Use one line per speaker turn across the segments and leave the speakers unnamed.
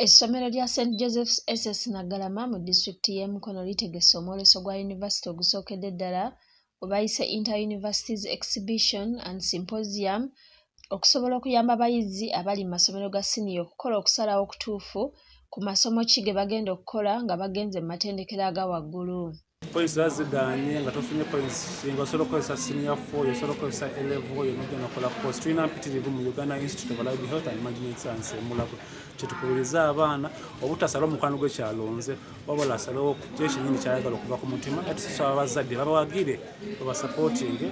Essomero lya St. Joseph's SS Naggalama mu disitulikiti y'e Mukono litegese omwoleso gwa Yunivasite ogusookedde ddala we bayise Inter-Universities Exhibition and Symposium okusobola okuyamba abayizi abali mu masomero ga siniya okukola okusalawo okutuufu ku masomo ki ge bagenda okukola nga bagenze mu matendekero aga waggulu.
Points baziganye nga tofunye points nga osobola okukozesa senior 4 osobola okukozesa A-level n'ogenda okola course. Tulina mpitirivu mu Uganda Institute of Allied Health and Management Science emulago kyetukubiriza abaana obutasala omukwano gwekyalonze wabula asalawo ekyekinyini kyayagala okuva ku mutima ate tusaba abazadde babawagire babasupportinge.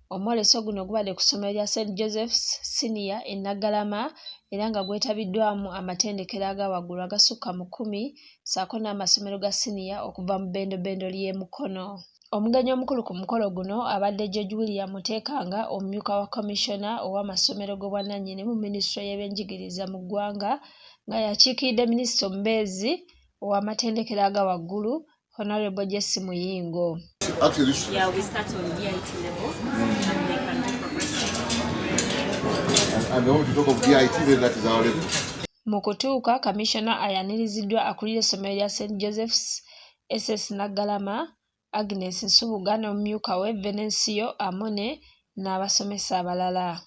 Omwoleso guno gubadde ku ssomero lya St. Joseph's Senior e Naggalama era nga gwetabiddwamu amatendekero aga waggulu agasukka mu 10 ssaako n'amasomero ga siniya okuva mu bbendobendo ly'e Mukono. Omugenyi omukulu ku mukolo guno abadde George William Muteekanga omumyuka wa Commissioner ow'amasomero g'obwannannyini mu Minisitule y'ebyenjigiriza mu ggwanga nga yakiikiridde Minisita omubeezi ow'amatendekero aga waggulu Honorable Jesse Muyingo.
Yeah, we start on DIT level and they can do progressive.
And when we talk of DIT, then that is our level.
Mu kutuuka Commissioner ayaniriziddwa akulira essomero lya St. Joseph's SS Naggalama Agnes Nsubuga n'omumyuka we Venancio Amone n'abasomesa abalala.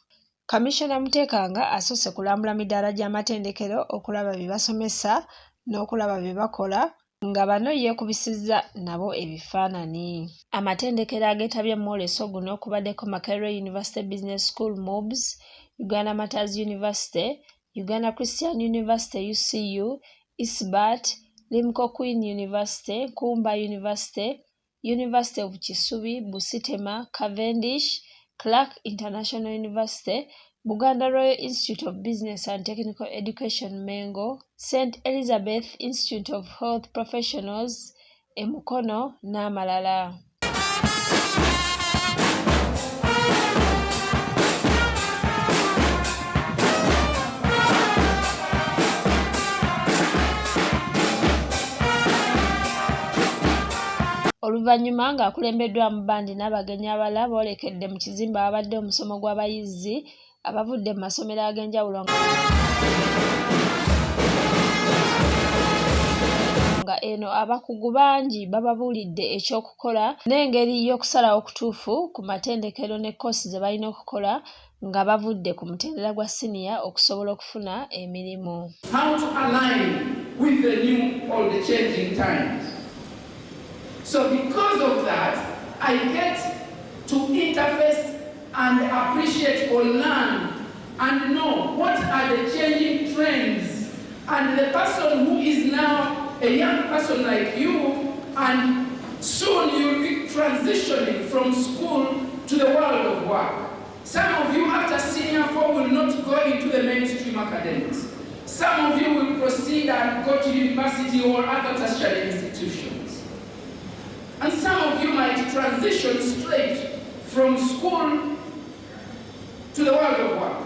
Commissioner Muteekanga asoose kulambula midaala gy'amatendekero okulaba bye basomesa n'okulaba bye bakola nga bano yeekubisizza nabo ebifaananyi. Amatendekero ageetabye mu mwoleso guno kubaddeko Makerere University Business School MUBS, Uganda Martyrs University, Uganda Christian University UCU, ISBAT, Limco Queen University, Kumba University, University of Kisubi, Busitema, Cavendish, Clark International University, Buganda Royal Institute of Business and Technical Education Mengo, St. Elizabeth Institute of Health Professionals, e Mukono n'amalala. Oluvannyuma ng'akulembeddwamu bbandi n'abagenyi abalala boolekedde mu kizimbe abadde omusomo gw'abayizi abavudde mu masomero ag'enjawulo nga eno abakugu bangi bababuulidde ekyokukola n'engeri y'okusalawo okutuufu ku matendekero ne koosi ze balina okukola nga bavudde ku mutendera gwa siniya okusobola okufuna emirimu.
How to align with the new or the changing times. So because of that, I get to interface and appreciate or learn and know what are the changing trends. And the person who is now a young person like you, and soon you'll be transitioning from school to the world of work. Some of you after senior 4 will not go into the mainstream academics. Some of you will proceed and go to university or other tertiary institutions. And some of you might transition straight from school to the world of work.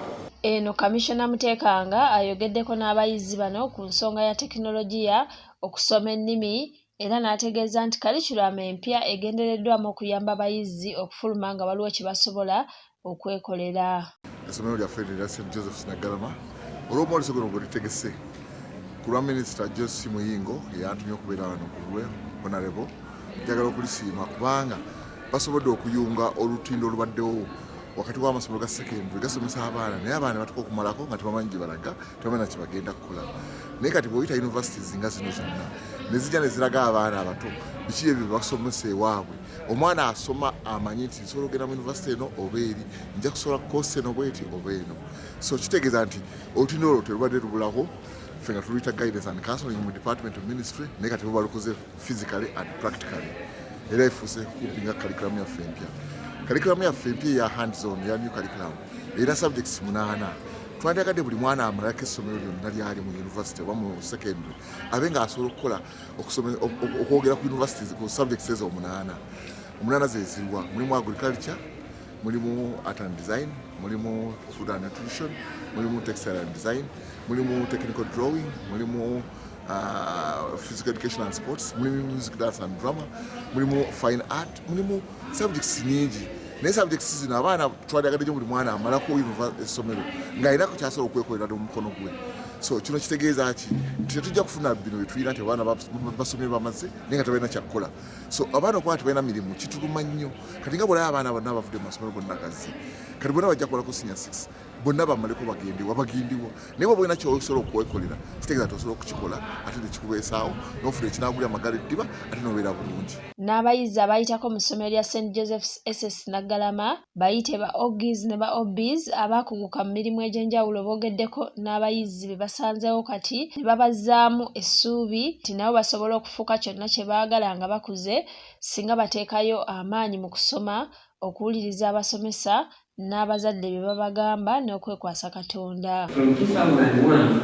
Eno Commissioner Muteekanga ayogeddeko n'abayizi bano ku nsonga ya tekinologiya okusoma ennimi era n'ategeeza nti curriculum empya egendereddwamu okuyamba abayizi okufuluma nga waliwo kye basobola okwekolera.
Essomero lyaffe erya St. Joseph's Naggalama olw'omwoleso guno gwe litegese ku lwa Minisita Jesse Muyingo eyantumye okubeera wano ku lwe Honorable njagala okulisiima kubanga basobodde okuyunga olutindo olubaddewo wakati w'amasomero ga secondary gasomesa abaana naye abaana batuka okumalako nga tebamanyi gye balaga tebamanyi na kye bagenda kukola naye kati bw'oyita universities nga zino zonna ne zijja ne ziraga abaana abato biki ebyo basomesa ewaabwe omwana asoma amanyi nti nsobola okugenda mu university eno oba eri nja kusobola koosi eno bweti oba eno so kitegeeza nti olutindo olwo terubadde lubulako ffe nga tuluyita guidance and counseling mu department of ministry naye kati bo balukoze physically and practically era efuuse kupinga curriculum yaffe empya. Curriculum yaffe empya ya hands on ya new curriculum era subjects 8 twandyagadde buli mwana amalako essomero lyonna lyali mu university oba mu secondary abe nga asobola okukola okwogera ku universities ku subjects ezo 8 zeziriwa mulimu agriculture, mulimu art and design, mulimu food and nutrition, mulimu textile and design, mulimu technical drawing, mulimu physical education and sports, mulimu music, dance and drama, mulimu fine art, mulimu subjects nyingi. Naye subjects zino abaana twandyagadde buli mwana amalako essomero ng'alina ku kyasobola okwekolera mu mukono gwe. so kino kitegeeza ki tetujja kufuna bino bituyina nti abaana basomye bamaze naye nga tebalina kyakukola so abaana okuba tebalina mirimu kituluma nnyo kati nga bwolaba abaana bonna bavudde mu masomero gonna gazi kati bonna bajja kukolako senior 6 bonna bamaleko bagendiwa naye bwe bolina kyosobola okwekolera kitegeeza tosobola okukikola ate nekikubeesaawo n'ofuna ekinaagulira amagala eddiba ate n'obeera bulungi.
N'abayizi abayitako mu ssomero lya St. Joseph's SS Naggalama bayite ba OGs ne ba OBs abaakuguka mu mirimu egy'enjawulo boogeddeko n'abayizi be basanzeewo kati ne babazzaamu essuubi nti nabo basobola okufuuka kyonna kye baagala nga bakuze singa bateekayo amaanyi mu kusoma okuwuliriza abasomesa n'abazadde bye babagamba n'okwekwasa Katonda.
From 2001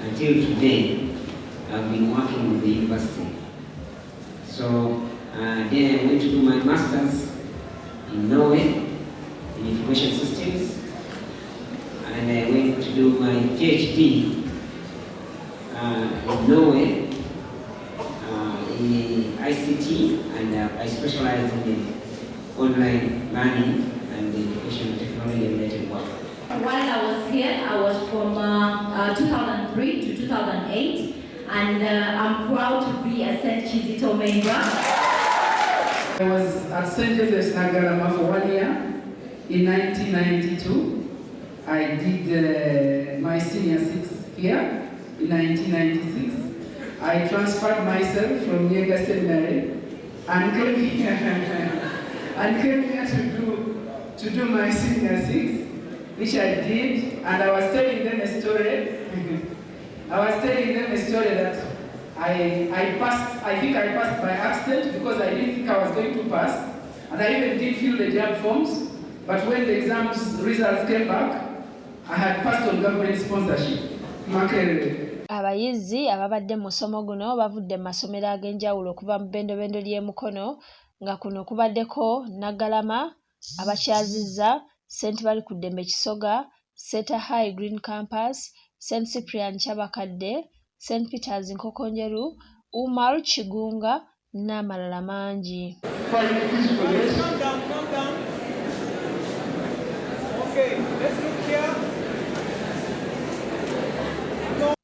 until today, I've been working with the university. So then I went to do my master's in Norway in information systems, and I went to do my PhD in Norway in ICT, and I specialized in online learning and education technology related work.
While I was here, I was from 2003 to 2008, and I'm proud to be a St. Kizito member.
I was at St. Joseph's Naggalama for 1 year in 1992. I did my senior 6 here in 1996. I transferred myself from Yega Seminary and came here to do my senior 6, which I did, and I was telling them a story. That I passed. I think I passed by accident because I didn't think I was going to pass, and I even did fill the job forms. But when the exams results came back, I had passed on government sponsorship.
Abayizi ababadde mu musomo guno bavudde mu masomero ag'enjawulo okuva mu bbendobendo ly'Emukono nga kuno kubaddeko Naggalama, abakyazizza, St. Balikudembe Kisoga, Seta High Green Campus, St. Cyprian Kyabakadde, St. Peter's Nkokonjeru, Umar Kigunga n'amalala mangi.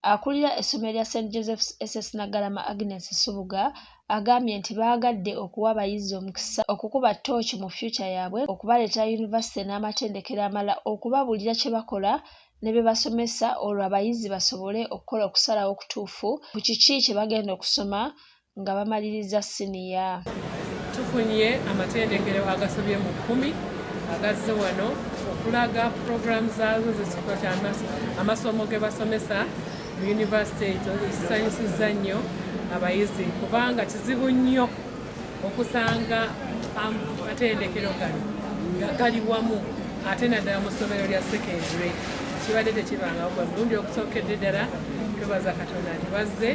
Akulira essomero lya St. Joseph's SS Naggalama Agnes Subuga agambye nti baagadde okuwa abayizi omukisa okukuba ttooki mu future yaabwe okubaleetera yunivasite n'amatendekero amala okubabuulira kye bakola ne be basomesa olwo abayizi basobole okukola okusalawo okutuufu ku kiki kye bagenda okusoma nga bamaliriza siniya.
Tufunye amatendekero agasobye mu 10 agazze wano okulaga program zaazo zesikola amasomo ge basomesa mu Yunivasite ekisanyusizza nnyo abayizi kubanga kizibu nnyo okusanga amatendekero gano nga gali wamu ate naddala mu ssomero lya secondary kibadde tekibangawo gwa mulundi okusookedde ddala twebaza Katonda nti bazze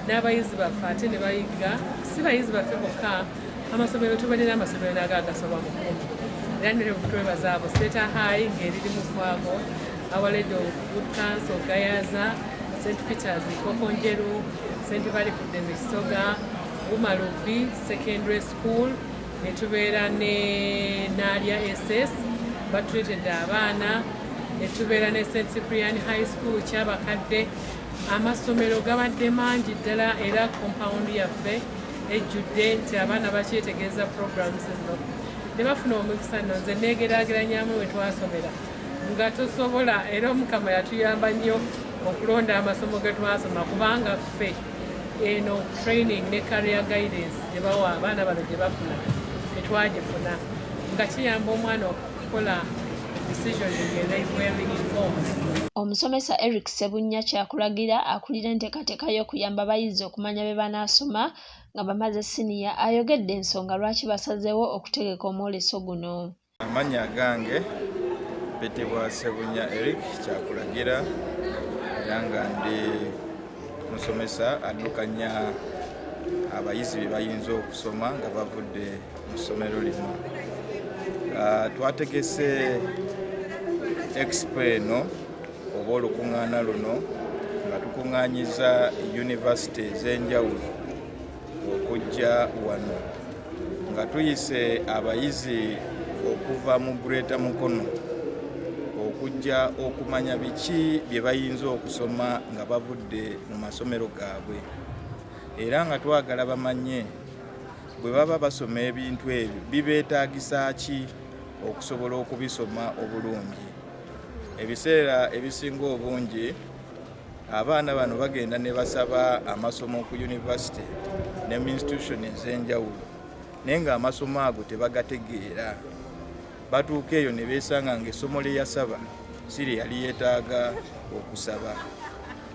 n'abayizi baffe ate ne bayiga si bayizi baffe bokka amasomero tubadde n'amasomero nago agasoba mu 10 era ne twebaza abo Seta High ng'eriri mu Kwago, awaledde Good Council Gayaza, St. Peter's Nkokonjeru, St. Balikudembe Kisoga, Umalubi Secondary School, ne tubeera ne Nalya SS batuleetedde abaana, ne tubeera ne St. Cyprian High School Kyabakadde. Amasomero gabadde mangi ddala era compound yaffe ejjudde nti abaana bakyetegeeza programs zino ne bafuna omukisa nno nze neegeraageranyamu we twasomera nga tosobola era Omukama yatuyamba nnyo okulonda amasomo ge twasoma kubanga ffe eno training ne career guidance gye bawa abaana bano gye bafuna tetwagifuna nga kiyamba omwana okukola decision very informed.
Omusomesa Eric Sebunya kyakulagira akulira enteekateeka y'okuyamba abayizi okumanya be banaasoma nga bamaze siniya ayogedde ensonga lwaki basazeewo okutegeka omwoleso guno.
Amannya gange Petebwa Sebunya Eric kyakulagira era nga ndi musomesa addukanya abayizi be bayinza okusoma nga bavudde mu ssomero lino. Twategese expo eno oba olukuŋŋaana luno nga tukuŋŋaanyiza yunivasite ez'enjawulo okujja wano nga tuyise abayizi okuva mu Greater Mukono okujja okumanya biki bye bayinza okusoma nga bavudde mu masomero gaabwe, era nga twagala bamanye bwe baba basoma ebintu ebyo bibeetaagisa ki okusobola okubisoma obulungi. Ebiseera ebisinga obungi abaana bano bagenda ne basaba amasomo ku yunivasite ne mu institution ez'enjawulo, naye nga amasomo ago tebagategeera. Batuuka eyo ne beesanga ng'essomo lye yasaba si lye yali yeetaaga okusaba.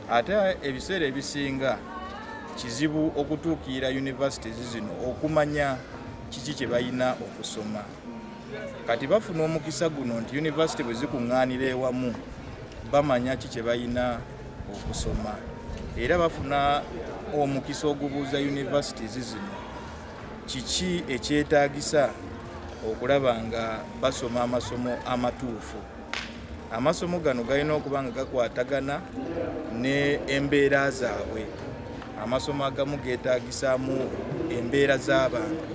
Ate ebiseera ebisinga kizibu okutuukirira yunivasite zino okumanya kiki kye balina okusoma. Kati bafuna omukisa guno nti yunivasite bwe zikuŋŋaanira ewamu bamanya ki kye balina okusoma, era bafuna omukisa ogubuuza yunivasite zino kiki ekyetaagisa okulaba nga basoma amasomo amatuufu. Amasomo gano galina okuba nga gakwatagana ne embeera zaabwe. Amasomo agamu geetaagisaamu embeera z'abantu.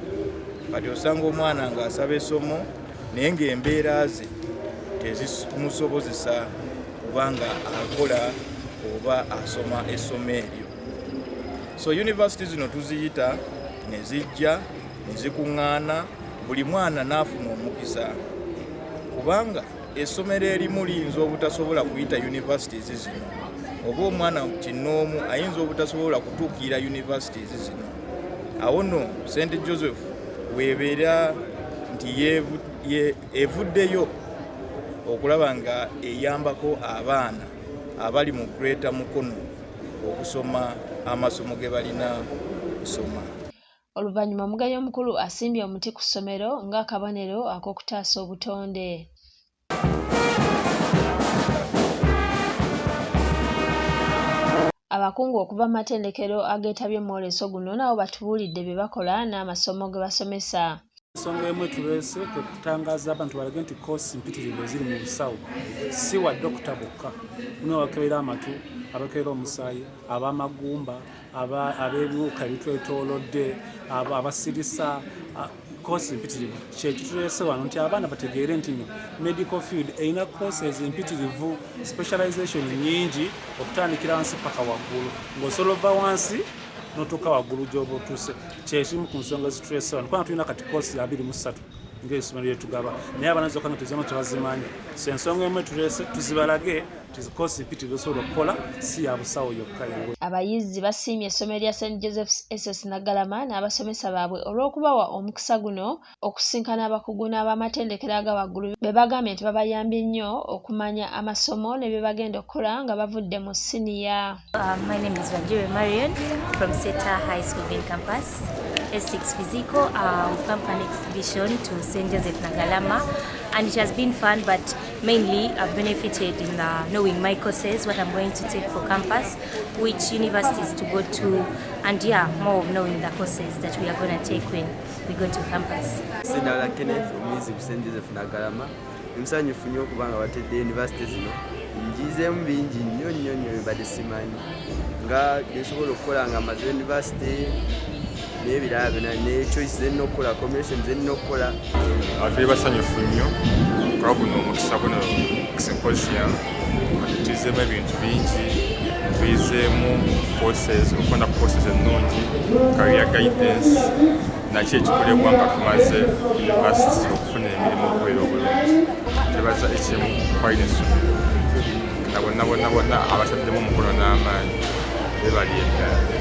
Kati osanga omwana ng'asaba essomo naye ng'embeera ze tezimusobozesa kubanga akola oba asoma essomo eryo. So yunivasite zino tuziyita ne zijja ne zikuŋŋaana, buli mwana n'afuna omukisa, kubanga essomero erimu liyinza obutasobola kuyita yunivasite zino, oba omwana kinnoomu ayinza obutasobola kutuukirira yunivasite zino. Awo nno St. Joseph weebeera nti evuddeyo okulaba nga eyambako abaana abali mu kuleeta mukono okusoma amasomo ge balina okusoma.
Oluvannyuma omugayo omukulu asimbye omuti ku ssomero ng'akabonero ak'okutaasa obutonde. Abakungu okuva mu matendekero ageetabye mu mwoleso guno nabo batubuulidde bye bakola n'amasomo ge basomesa.
Ensonga emu etuleese kwe kutangaaza abantu balage nti koosi mpitirivu eziri mu busawo si wa dokita bokka, muno abakebera amatu, abakebera omusaayi, ab'amagumba, ab'ebiwuka ebitwetoolodde, abasirisa. Koosi mpitirivu kyekituleese wano nti abaana bategeere nti medical field erina courses empitirivu, specialization nyingi okutandikira wansi paka waggulu, ng'osobola ova wansi n'otuuka waggulu gy'oba otuuse. Kyekimu ku nsonga zituleese wano kubanga tulina kati koosi 23 ng'essomero lyetugaba, naye abaana zokka nga tuzimu tebazimanyi. So ensonga emu etuleese tuzibalage koosi mpitirivu osobola okukola si ya busawo yokka.
Abayizi basiimye essomero lya St. Joseph's SS Naggalama n'abasomesa baabwe olw'okubawa omukisa guno okusinkana abakugu n'abamatendekero aga waggulu be bagambye nti babayambye nnyo okumanya amasomo ne bye bagenda okukola nga bavudde mu siniya.
My name is Vajira Marion from Seta High School main campus. S6 Physical. We've come for an exhibition to St. Joseph Naggalama, and it has been fun, but mainly I've benefited in knowing my courses, what I'm going to take for campus, which universities to go to, and more of knowing the courses that we are going to take when we go to campus.
Sedala Kenneth omuyizi ku St. Joseph Naggalama, musanyufu nnyo okubanga watedde university zino njizeemu bingi nnyo badde simanyi nga byesobola okukola nga amaze university n'ebirala byonna ne choice zenina okukola combination zenina okukola.
Tuli basanyufu nnyo kuba guno omukisa guno symposium tuyizeemu ebintu bingi, tuyizeemu courses, okubona courses ennungi, career guidance naki ekikolebwa nga tumaze university okufuna emirimu okubeera obulungi. Tebaza ekimu kwalina essomero na bonna abasaddemu omukono n'amaanyi bebalye eddala.